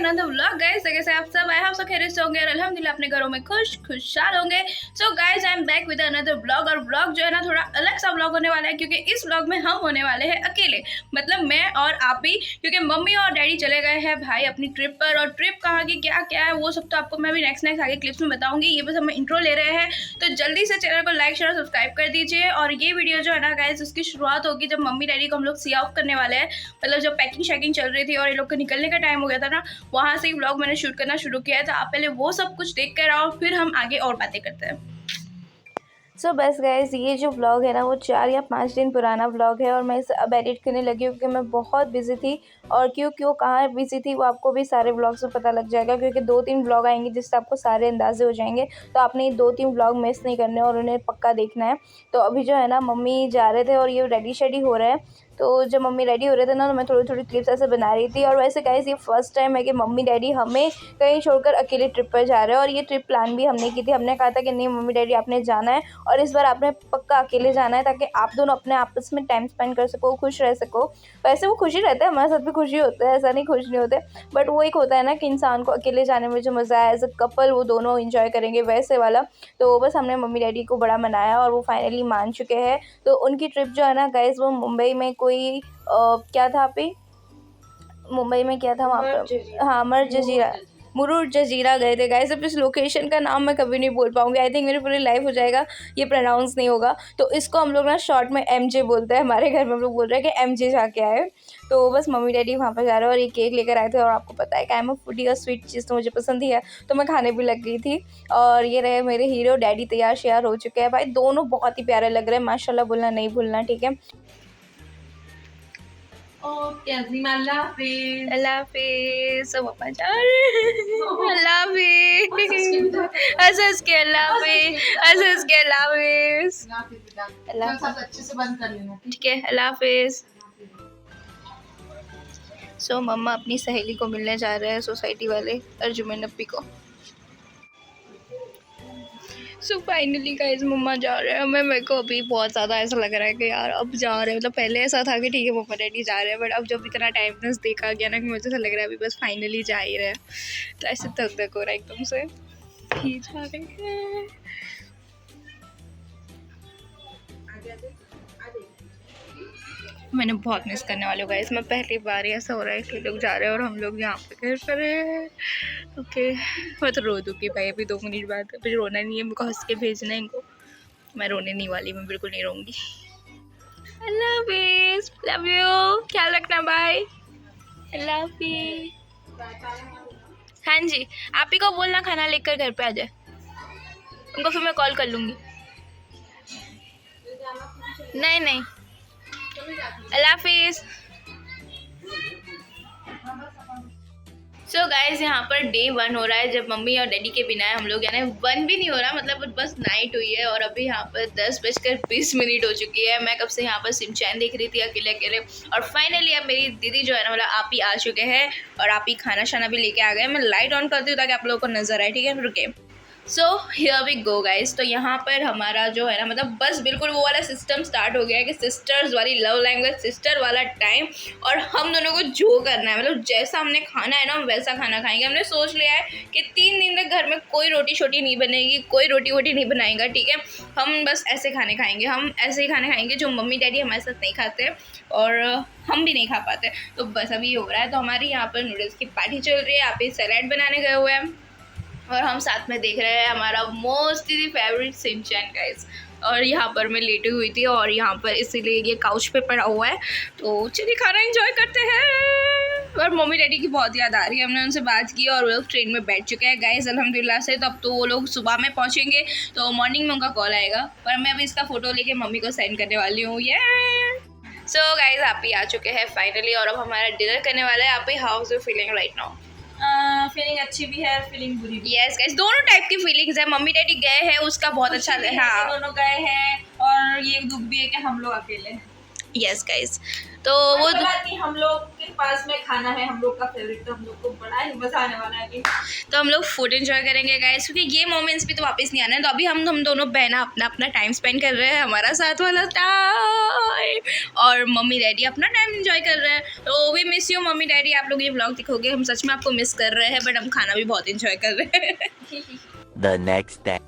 Another vlog guys. कैसे आप सब आए, आप सब खैरियत से होंगे और अल्हम्दुलिल्लाह अपने घरों में खुशहाल होंगे। So guys I am back with another vlog. और व्लॉग जो है ना थोड़ा अलग सा व्लॉग होने वाला है, क्योंकि इस व्लॉग में हम होने वाले हैं अकेले, मतलब मैं और आप ही, क्योंकि मम्मी और डैडी चले गए हैं भाई अपनी ट्रिप पर। और ट्रिप कहाँ की क्या क्या है वो सब तो आपको मैं भी नेक्स्ट आगे क्लिप्स में बताऊंगी। ये बस हम इंट्रो ले रहे हैं, तो जल्दी से चैनल को लाइक शेयर सब्सक्राइब कर दीजिए। और ये वीडियो जो है ना गाइस उसकी शुरुआत होगी जब मम्मी डैडी को हम लोग सी ऑफ करने वाले हैं, मतलब जब पैकिंग शैकिंग चल रही थी और ये लोग को निकलने का टाइम हो गया था ना, वहाँ से ही व्लॉग मैंने शूट करना शुरू किया है। तो आप पहले वो सब कुछ देख कर आओ, फिर हम आगे और बातें करते हैं। सो बस गाइस, ये जो व्लॉग है ना वो 4 या 5 दिन पुराना व्लॉग है और मैं इसे अब एडिट करने लगी हूँ क्योंकि मैं बहुत बिजी थी। और क्यों कहाँ बिजी थी वो आपको भी सारे व्लॉग से पता लग जाएगा, क्योंकि 2-3 व्लॉग आएंगे जिससे आपको सारे अंदाजे हो जाएंगे। तो आपने ये 2-3 व्लॉग मिस नहीं करने और उन्हें पक्का देखना है। तो अभी जो है ना मम्मी जा रहे थे और ये रेडी शेडी हो रहे हैं। तो जब मम्मी रेडी हो रहे थे ना तो मैं थोड़ी थोड़ी क्लिप्स ऐसे बना रही थी। और वैसे गाइस ये फर्स्ट टाइम है कि मम्मी डैडी हमें कहीं छोड़कर अकेले ट्रिप पर जा रहे हैं। और ये ट्रिप प्लान भी हमने की थी, हमने कहा था कि नहीं मम्मी डैडी आपने जाना है और इस बार आपने पक्का अकेले जाना है, ताकि आप दोनों अपने आपस में टाइम स्पेंड कर सको, खुश रह सको। वैसे वो खुशी रहते हैं, हमारे साथ भी खुशी होता है, ऐसा नहीं खुश नहीं होते, बट वो एक होता है ना कि इंसान को अकेले जाने में जो मज़ा है एज अ कपल वो दोनों इंजॉय करेंगे, वैसे वाला। तो बस हमने मम्मी डैडी को बड़ा मनाया और वो फाइनली मान चुके हैं। तो उनकी ट्रिप जो है ना गाइस वो मुंबई में कोई क्या था पे मुंबई में क्या था वहाँ पर, हाँ मुरुड जजीरा गए थे गाइस। अब इस लोकेशन का नाम मैं कभी नहीं बोल पाऊंगी, आई थिंक मेरी पूरी लाइफ हो जाएगा ये प्रोनाउंस नहीं होगा। तो इसको हम लोग ना शॉर्ट में MJ बोलते हैं, हमारे घर में हम लोग बोल रहे हैं कि MJ जाके आए। तो बस मम्मी डैडी वहाँ पर जा रहे हैं और ये केक लेकर आए थे। और आपको पता है कि आई एम अ फूडी और स्वीट चीज़ तो मुझे पसंद ही है, तो मैं खाने भी लग गई थी। और ये रहे मेरे हीरो डैडी, तैयार श्यार हो चुके हैं भाई, दोनों बहुत ही प्यारे लग रहे हैं, माशाल्लाह बोलना नहीं भूलना, ठीक है। ओके अज़ीमा, अल्लाह हाफिज़। अल्लाह हाफिज़। सब अपना जा रहे हैं। अल्लाह हाफिज़। हंस के अल्लाह हाफिज़, हंस के अल्लाह हाफिज़। अल्लाह हाफिज़, अच्छे से बंद कर लेना। ठीक है, अल्लाह हाफिज़। सो मम्मा अपनी सहेली को मिलने जा रहे हैं, सोसाइटी वाले अर्जुमन अप्पी को। सो फाइनली गाइस मम्मा जा रहे हैं। मेरे को अभी बहुत ज़्यादा ऐसा लग रहा है कि यार अब जा रहे हैं, मतलब पहले ऐसा था कि ठीक है मम्मा डैडी जा रहे हैं, बट अब जब इतना टाइमनेस देखा गया ना कि मुझे ऐसा लग रहा है अभी बस फाइनली जा ही रहे हैं। तो ऐसे धक धक हो रहा है एकदम से, ही जा रहे हैं। मैंने बहुत मिस करने वाले हो गाइस, मैं पहली बार ही ऐसा हो रहा है कि लोग जा रहे हैं और हम लोग यहाँ पे घर पर हैं। ओके मैं तो रो दूँगी भाई अभी 2 मिनट बाद, अभी रोना नहीं है, मेरे को हंस के भेजना है इनको। मैं रोने नहीं वाली, मैं बिल्कुल नहीं रोऊंगी। अल्लाह हाफिज़, लव यू, ख्याल रखना, बाय, अल्लाह हाफिज़। हाँ जी, आप ही को बोलना खाना लेकर घर पे आ जाए, उनको फिर मैं कॉल कर लूँगी। नहीं अल्लाह हाफिज़। सो गाइस यहाँ पर डे 1 हो रहा है जब मम्मी और डैडी के बिना है हम लोग, यानी 1 भी नहीं हो रहा, मतलब बस नाइट हुई है। और अभी यहाँ पर 10:20 हो चुकी है। मैं कब से यहाँ पर सिमचैन देख रही थी अकेले अकेले। और फाइनली अब मेरी दीदी जो है ना, मतलब आप ही आ चुके हैं और आप ही खाना शाना भी लेके आ गए। मैं लाइट ऑन करती हूँ ताकि आप लोगों को नजर आए, ठीक है, रुके। So here we go guys. तो यहाँ पर हमारा जो है ना, मतलब बस बिल्कुल वो वाला सिस्टम स्टार्ट हो गया है कि सिस्टर्स वाली लव लैंग्वेज, सिस्टर वाला टाइम। और हम दोनों को जो करना है, मतलब जैसा हमने खाना है ना हम वैसा खाना खाएंगे। हमने सोच लिया है कि 3 दिन तक घर में कोई रोटी शोटी नहीं बनेगी, कोई रोटी वोटी नहीं बनाएगा, ठीक है। हम बस ऐसे खाने खाएंगे, हम ऐसे ही खाने खाएंगे जो मम्मी डैडी हमारे साथ नहीं खाते और हम भी नहीं खा पाते। तो बस अभी हो रहा है। तो हमारी यहाँ पर नूडल्स की पार्टी चल रही है, यहाँ पे सैलेड बनाने गए हुए हैं और हम साथ में देख रहे हैं हमारा मोस्टली फेवरेट सिमचैन गाइस। और यहाँ पर मैं लेटी हुई थी और यहाँ पर इसीलिए ये काउच पे पड़ा हुआ है। तो चलिए खाना एंजॉय करते हैं। और मम्मी डैडी की बहुत याद आ रही है, हमने उनसे बात की और वो लोग ट्रेन में बैठ चुके हैं गाइस अल्हम्दुलिल्लाह से। तो अब तो वो लोग सुबह में पहुँचेंगे, तो मॉर्निंग में उनका कॉल आएगा। पर मैं अभी इसका फ़ोटो लेके मम्मी को सेंड करने वाली हूँ। ये सो गाइस आप ही आ चुके हैं फाइनली और अब हमारा डिनर करने वाला है। आप ही how is you feeling right now? Feeling अच्छी भी है, फीलिंग बुरी भी। यस गाइस, दोनों टाइप की फीलिंग्स है। मम्मी डैडी गए हैं उसका बहुत अच्छा है, हाँ दोनों गए हैं और ये दुख भी है कि हम लोग अकेले हैं। Yes guys. तो वो बात नहीं, हम लोग के के पास में खाना है हम लोग का फेवरेट, तो हम लोग को बड़ा ही मजा आने वाला है। तो हम लोग फूड एंजॉय करेंगे गाइस, क्योंकि ये मोमेंट्स भी तो वापस नहीं आना है। तो अभी हम दोनों बहना अपना अपना टाइम स्पेंड कर रहे हैं, हमारा साथ वाला टाइम, और मम्मी डैडी अपना टाइम एंजॉय कर रहे हैं। तो we miss you mummy daddy, आप लोग ये व्लॉग दिखोगे, हम सच में आपको मिस कर रहे हैं, बट हम खाना भी बहुत एंजॉय कर रहे हैं। The next day.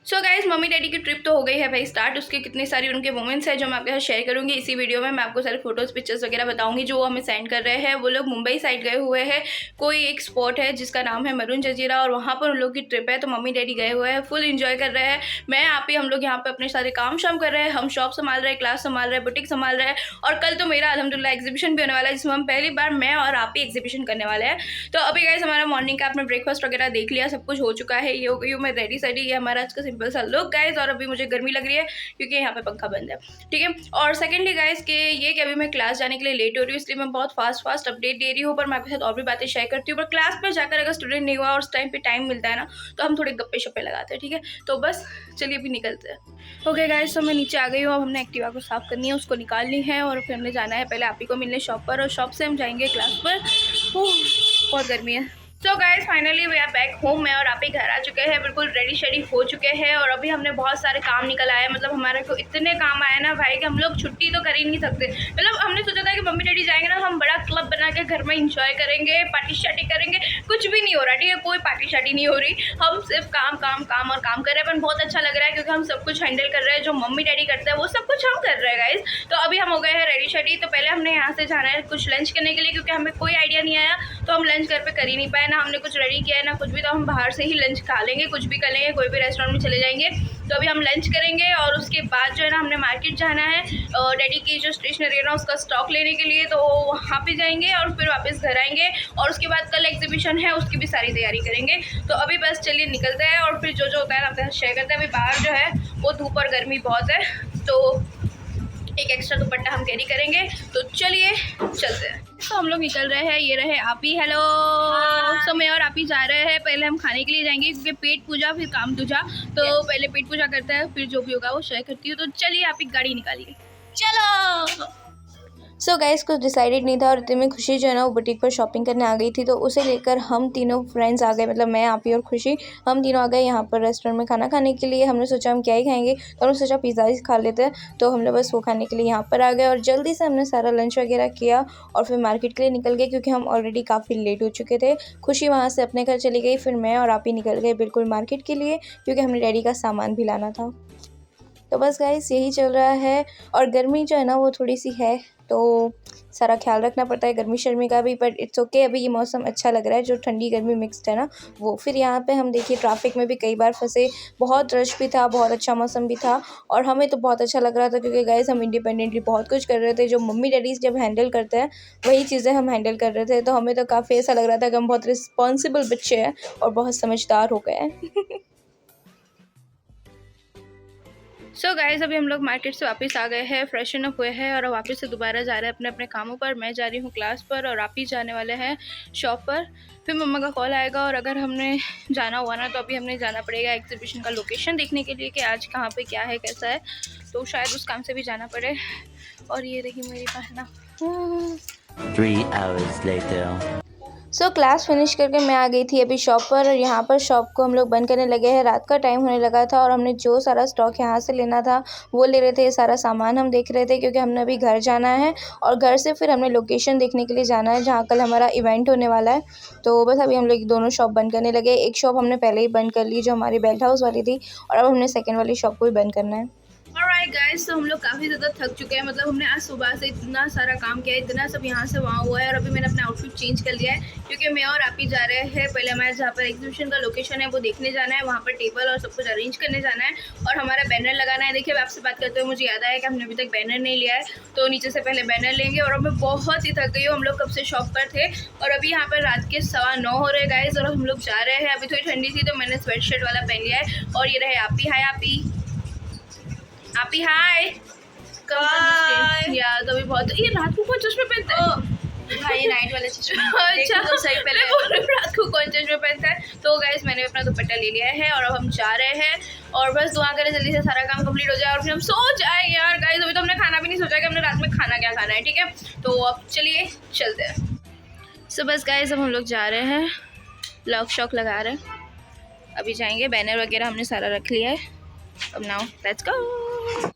So guys mummy daddy की ट्रिप तो हो गई है भाई स्टार्ट। उसके कितने सारे उनके मोमेंट्स हैं जो मैं आपके साथ शेयर करूंगी इसी वीडियो में। मैं आपको सारे फोटोज़ पिक्चर्स वगैरह बताऊंगी जो वो हमें सेंड कर रहे हैं। वो लोग मुंबई साइड गए हुए हैं, कोई एक स्पॉट है जिसका नाम है मरून जजीरा, और वहाँ पर उन लोग की ट्रिप है। तो मम्मी डैडी गए हुए हैं, फुल इंजॉय कर रहे हैं। मैं आप ही हम लोग यहाँ पे अपने सारे काम शाम कर रहे हैं। हम शॉप संभाल रहे हैं, क्लास संभाल रहे हैं, बुटीक संभाल रहे हैं, और कल तो मेरा अल्हम्दुलिल्लाह एग्जीबिशन भी होने वाला है जिसमें हम पहली बार मैं और आप ही एग्जीबिशन करने वाले हैं। तो अभी गाइस हमारा मॉर्निंग का आपने ब्रेकफास्ट वगैरह देख लिया, सब कुछ हो चुका है, ये हो गई हूँ मैं रेडी सेडी। ये हमारा आज का सिंपल सा लुक गाइस। और अभी मुझे गर्मी लग रही है क्योंकि यहाँ पे पंखा बंद है, ठीक है। और सेकेंडली गाइस कि ये कि अभी मैं क्लास जाने के लिए लेट हो रही हूँ, इसलिए मैं बहुत फास्ट अपडेट दे रही हूँ, पर मैं आपके साथ और भी बातें शेयर करती हूँ। पर क्लास पर जाकर अगर स्टूडेंट नहीं हुआ और उस टाइम पे टाइम मिलता है ना, तो हम थोड़े गप्पे शप्पे लगाते हैं, ठीक है। तो बस चलिए अभी निकलते हैं। ओके गाइस, तो मैं नीचे आ गई हूँ। अब हमने एक्टिवा को साफ़ करनी है, उसको निकालनी है, और फिर हमने जाना है पहले आप ही को मिलने शॉप पर, और शॉप से हम जाएंगे क्लास पर। बहुत गर्मी है। So guys finally we are back home. मैं और आप ही घर आ चुके हैं, बिल्कुल रेडी शेडी हो चुके हैं, और अभी हमने बहुत सारे काम निकल आए। मतलब हमारे को इतने काम आए ना भाई कि हम लोग छुट्टी तो कर ही नहीं सकते। मतलब हमने सोचा था कि मम्मी डैडी जाएंगे ना, हम बड़ा क्लब बना के घर में इंजॉय करेंगे, पार्टी शार्टी करेंगे। कुछ भी नहीं हो रहा, ठीक है, कोई पार्टी शार्टी नहीं हो रही। हम सिर्फ काम काम काम और काम कर रहे हैं, पर बहुत अच्छा लग रहा है क्योंकि हम सब कुछ हैंडल कर रहे हैं। जो मम्मी डैडी करते हैं वो सब कुछ हम कर रहे हैं गाइज। तो अभी हम हो गए हैं रेडी शेडी। तो पहले हमने यहाँ से जाना है कुछ लंच करने के लिए, क्योंकि हमें कोई आइडिया नहीं आया, तो हम लंच घर पे कर ही नहीं पाए ना। हमने कुछ रेडी किया है ना कुछ भी, तो हम बाहर से ही लंच खा लेंगे, कुछ भी कर लेंगे, कोई भी रेस्टोरेंट में चले जाएंगे। तो अभी हम लंच करेंगे, और उसके बाद जो है ना हमने मार्केट जाना है डैडी की जो स्टेशनरी है ना उसका स्टॉक लेने के लिए। तो वहाँ पे जाएंगे और फिर वापस घर आएंगे, और उसके बाद कल एग्जीबिशन है उसकी भी सारी तैयारी करेंगे। तो अभी बस चलिए निकलते हैं, और फिर जो होता है ना आपके साथ शेयर करते हैं। अभी बाहर जो है वो धूप और गर्मी बहुत है, तो एक एक्स्ट्रा दुपट्टा हम कैरी करेंगे। तो चलिए चलते हैं। तो हम लोग निकल रहे हैं, ये रहे आप ही। हेलो। तो मैं और आप ही जा रहे हैं। पहले हम खाने के लिए जाएंगे क्योंकि पेट पूजा फिर काम दूजा। तो पहले पेट पूजा करते हैं, फिर जो भी होगा वो शेयर करती हूँ। तो चलिए आप ही गाड़ी निकालिए, चलो। सो गाइस कुछ डिसाइडेड नहीं था, और इतने में खुशी जो है ना वो बुटीक पर शॉपिंग करने आ गई थी। तो उसे लेकर हम तीनों फ्रेंड्स आ गए, मतलब मैं, आप ही और खुशी, हम तीनों आ गए यहाँ पर रेस्टोरेंट में खाना खाने के लिए। हमने सोचा हम क्या ही खाएंगे, तो हमने सोचा पिज़्ज़ा ही खा लेते हैं। तो हमने बस वो खाने के लिए यहाँ पर आ गए, और जल्दी से हमने सारा लंच वगैरह किया, और फिर मार्केट के लिए निकल गए क्योंकि हम ऑलरेडी काफ़ी लेट हो चुके थे। खुशी वहाँ से अपने घर चली गई, फिर मैं और आप ही निकल गए बिल्कुल मार्केट के लिए, क्योंकि हमने डैडी का सामान भी लाना था। तो बस गाइस यही चल रहा है, और गर्मी जो है ना वो थोड़ी सी है, तो सारा ख्याल रखना पड़ता है गर्मी शर्मी का भी, बट इट्स ओके। अभी ये मौसम अच्छा लग रहा है, जो ठंडी गर्मी मिक्स्ड है ना वो। फिर यहाँ पे हम देखिए ट्रैफिक में भी कई बार फंसे, बहुत रश भी था, बहुत अच्छा मौसम भी था, और हमें तो बहुत अच्छा लग रहा था क्योंकि गाइस हम इंडिपेंडेंटली बहुत कुछ कर रहे थे। जो मम्मी डैडी जब हैंडल करते हैं वही चीज़ें हम हैंडल कर रहे थे, तो हमें तो काफ़ी ऐसा लग रहा था कि हम बहुत रिस्पॉन्सिबल बच्चे हैं और बहुत समझदार हो गए हैं। सो गाइस अभी हम लोग मार्केट से वापस आ गए हैं, फ्रेशन अप हुए हैं, और वापस से दोबारा जा रहे हैं अपने अपने कामों पर। मैं जा रही हूँ क्लास पर, और आप ही जाने वाले हैं शॉप पर। फिर मम्मा का कॉल आएगा, और अगर हमने जाना हुआ ना तो अभी हमने जाना पड़ेगा एग्जीबिशन का लोकेशन देखने के लिए कि आज कहाँ पे क्या है कैसा है, तो शायद उस काम से भी जाना पड़े। और ये रही मेरी बहना। 3 hours later. So class finish करके मैं आ गई थी अभी शॉप पर, और यहाँ पर शॉप को हम लोग बंद करने लगे हैं। रात का टाइम होने लगा था, और हमने जो सारा स्टॉक यहाँ से लेना था वो ले रहे थे। सारा सामान हम देख रहे थे क्योंकि हमने अभी घर जाना है, और घर से फिर हमने लोकेशन देखने के लिए जाना है जहाँ कल हमारा इवेंट होने वाला है। तो बस अभी हम लोग दोनों शॉप बंद करने लगे। एक शॉप हमने पहले ही बंद कर ली जो हमारी बेल्ट हाउस वाली थी, और अब हमने सेकेंड वाली शॉप को भी बंद करना है। ऑलराइट गाइस, तो हम लोग काफ़ी ज़्यादा थक चुके हैं। मतलब हमने आज सुबह से इतना सारा काम किया है, इतना सब यहाँ से वहाँ हुआ है, और अभी मैंने अपना आउटफिट चेंज कर लिया है क्योंकि मैं और आप ही जा रहे हैं। पहले हमारे जहाँ पर एग्जीबिशन का लोकेशन है वो देखने जाना है, वहाँ पर टेबल और सब कुछ अरेंज करने जाना है, और हमारा बैनर लगाना है। देखिए आपसे बात करते हुए मुझे याद आया कि हमने अभी तक बैनर नहीं लिया है, तो नीचे से पहले बैनर लेंगे। और अब मैं बहुत ही थक गई हूँ, हम लोग कब से शॉप पर थे, और अभी यहाँ पर रात के 9:15 हो रहे गाइस, और हम लोग जा रहे हैं। अभी थोड़ी ठंडी थी तो मैंने स्वेट शर्ट वाला पहन लिया है, और ये रहे आप ही। हाय आप ही हाय यार। तो अभी बहुत, ये रात को कौन चश्मे पहनता है? भाई नाइट वाले चश्मे अच्छा तो सही, पहले रात को कौन चश्मे पहनता है। तो गाइस मैंने अपना दुपट्टा ले लिया है और अब हम जा रहे हैं और बस दुआ करें जल्दी से सारा काम कंप्लीट हो जाए और फिर हम सो जाए। यार गाइस अभी तो हमने खाना भी नहीं सोचा कि हमने रात में खाना क्या खाना है, ठीक है। तो अब चलिए चलते हैं। सो बस गाइस अब हम लोग जा रहे हैं, लॉक शॉक लगा रहे हैं, अभी जाएंगे। बैनर वगैरह हमने सारा रख लिया है। अब now let's go.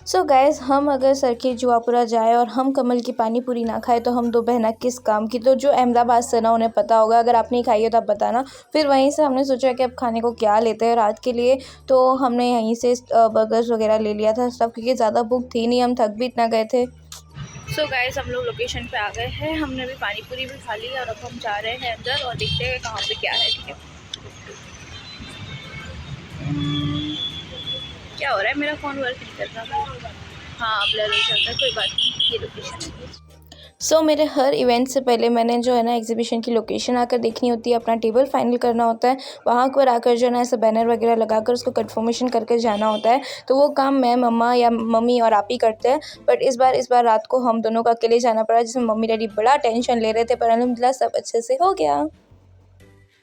So guys हम अगर सर्किट जुआपुरा जाए और हम कमल की पानी पूरी ना खाए तो हम दो बहना किस काम की। तो जो अहमदाबाद से ना उन्हें पता होगा, अगर आप नहीं खाई हो तो आप बताना। फिर वहीं से हमने सोचा कि अब खाने को क्या लेते हैं रात के लिए, तो हमने यहीं से बर्गर्स वगैरह ले लिया था सब, क्योंकि ज़्यादा भूख थी नहीं, हम थक भी इतना गए थे। सो गाइस हम लोग लोकेशन पे आ गए हैं, हमने भी पानी पूरी भी खा ली और अब हम जा रहे हैं अंदर और देखते हैं कहाँ पे क्या है, ठीक है। क्या हो रहा है, मेरा फ़ोन वर्क नहीं कर रहा। हाँ ब्लर हो जाता है, कोई बात नहीं। ये लोकेशन है। सो मेरे हर इवेंट से पहले मैंने जो है ना एग्जीबिशन की लोकेशन आकर देखनी होती है, अपना टेबल फाइनल करना होता है, वहाँ पर आकर जो है ना ऐसे बैनर वगैरह लगाकर उसको कंफर्मेशन करके जाना होता है। तो वो काम मैं, मम्मा या मम्मी और आप ही करते हैं, बट इस बार रात को हम दोनों को अकेले जाना पड़ा, जिसमें मम्मी डैडी बड़ा टेंशन ले रहे थे, पर अल्हम्दुलिल्लाह सब अच्छे से हो गया।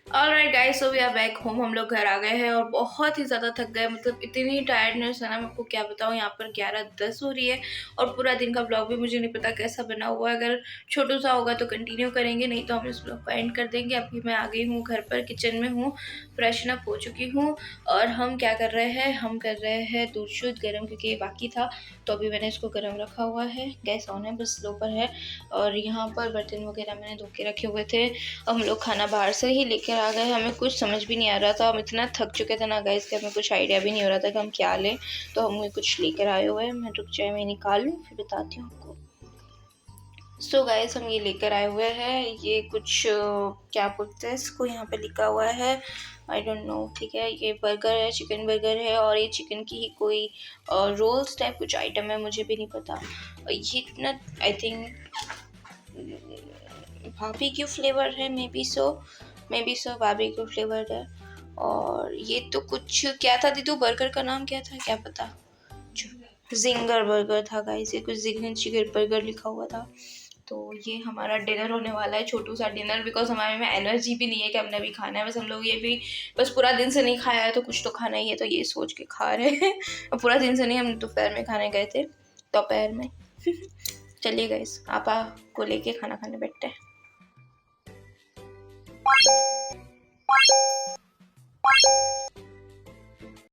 Alright guys, so we are back home. हम लोग घर आ गए हैं और बहुत ही ज़्यादा थक गए, मतलब इतनी टायर्डनेस है ना, मैं आपको क्या बताऊँ। यहाँ पर 11:10 हो रही है और पूरा दिन का ब्लॉग भी मुझे नहीं पता कैसा बना हुआ है। अगर छोटू सा होगा तो कंटिन्यू करेंगे, नहीं तो हम इस ब्लॉग को एंड कर देंगे। अभी मैं आ गई हूँ घर पर, किचन में हूँ, फ्रेशन अप हो चुकी हूँ और हम क्या कर रहे हैं, हम कर रहे हैं दूध शुद्ध गर्म, क्योंकि ये बाकी था तो अभी मैंने इसको गर्म रखा हुआ है। गैस ऑन है, बस स्लो पर है। और यहाँ पर बर्तन वगैरह मैंने धो के रखे हुए थे। हम लोग खाना बाहर से ही लेकर आ गए, हमें कुछ समझ भी नहीं आ रहा था, हम इतना थक चुके थे ना गाइस कि हमें कुछ आइडिया भी नहीं हो रहा था कि हम क्या लें। तो हम कुछ लेकर आए हुए हैं, मैं रुक जाए मैं निकालूं फिर बताती हूँ आपको। सो गाइस हम ये लेकर आए हुए हैं, ये कुछ क्या बोलते हैं इसको, यहाँ पे लिखा हुआ है आई डोंट नो, ठीक है। ये बर्गर है, चिकन बर्गर है और ये चिकन की ही कोई रोल्स टाइप कुछ आइटम है, मुझे भी नहीं पता। ये इतना आई थिंक बारबेक्यू फ्लेवर है, may be so barbecue flavour है। और ये तो कुछ क्या था दीदू, बर्गर का नाम क्या था, क्या पता। जिंगर बर्गर था गाइस, ये कुछ जिंगर चिकन बर्गर लिखा हुआ था। तो ये हमारा डिनर होने वाला है, छोटू सा डिनर, बिकॉज हमारे में एनर्जी भी नहीं है कि हमने अभी खाना है। बस हम लोग ये भी बस पूरा दिन से नहीं खाया है तो कुछ तो खाना ही है, तो ये सोच के खा रहे हैं। और पूरा दिन से नहीं, हम दोपहर में खाने गए थे, दोपहर में। चलिए गाइस आपा को लेके खाना खाने बैठते हैं।